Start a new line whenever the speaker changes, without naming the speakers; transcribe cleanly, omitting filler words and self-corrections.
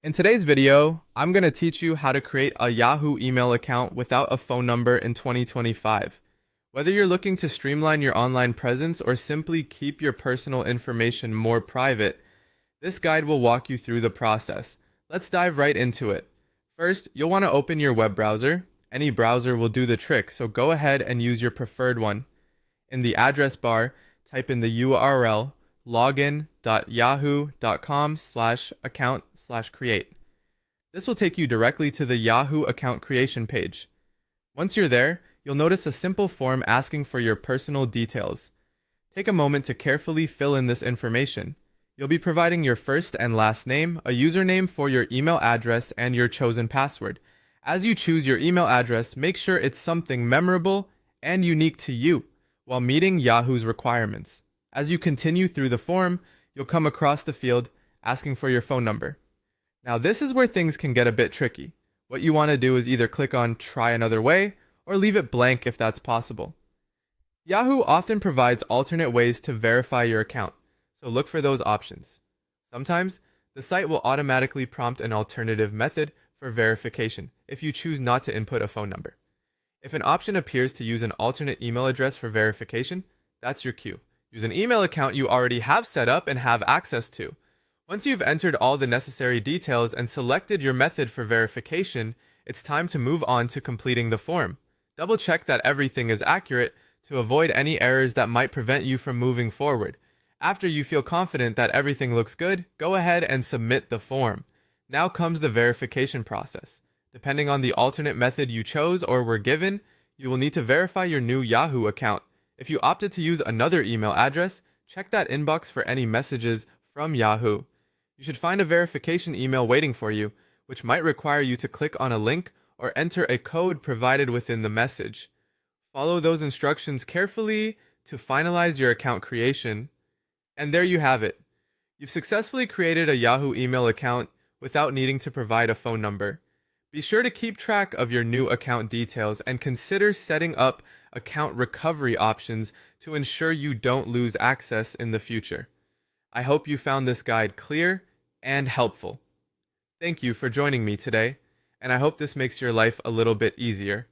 In today's video, I'm going to teach you how to create a Yahoo email account without a phone number in 2025. Whether you're looking to streamline your online presence or simply keep your personal information more private, this guide will walk you through the process. Let's dive right into it. First, you'll want to open your web browser. Any browser will do the trick, so go ahead and use your preferred one. In the address bar, type in the URL login.yahoo.com/account/create. This will take you directly to the Yahoo account creation page. Once you're there, you'll notice a simple form asking for your personal details. Take a moment to carefully fill in this information. You'll be providing your first and last name, a username for your email address, and your chosen password. As you choose your email address, make sure it's something memorable and unique to you while meeting Yahoo's requirements. As you continue through the form, you'll come across the field asking for your phone number. Now, this is where things can get a bit tricky. What you want to do is either click on Try Another Way or leave it blank if that's possible. Yahoo often provides alternate ways to verify your account, so look for those options. Sometimes, the site will automatically prompt an alternative method for verification if you choose not to input a phone number. If an option appears to use an alternate email address for verification, that's your cue. Use an email account you already have set up and have access to. Once you've entered all the necessary details and selected your method for verification, it's time to move on to completing the form. Double check that everything is accurate to avoid any errors that might prevent you from moving forward. After you feel confident that everything looks good, go ahead and submit the form. Now comes the verification process. Depending on the alternate method you chose or were given, you will need to verify your new Yahoo account. If you opted to use another email address, check that inbox for any messages from Yahoo. You should find a verification email waiting for you, which might require you to click on a link or enter a code provided within the message. Follow those instructions carefully to finalize your account creation. And there you have it. You've successfully created a Yahoo email account without needing to provide a phone number. Be sure to keep track of your new account details and consider setting up account recovery options to ensure you don't lose access in the future. I hope you found this guide clear and helpful. Thank you for joining me today, and I hope this makes your life a little bit easier.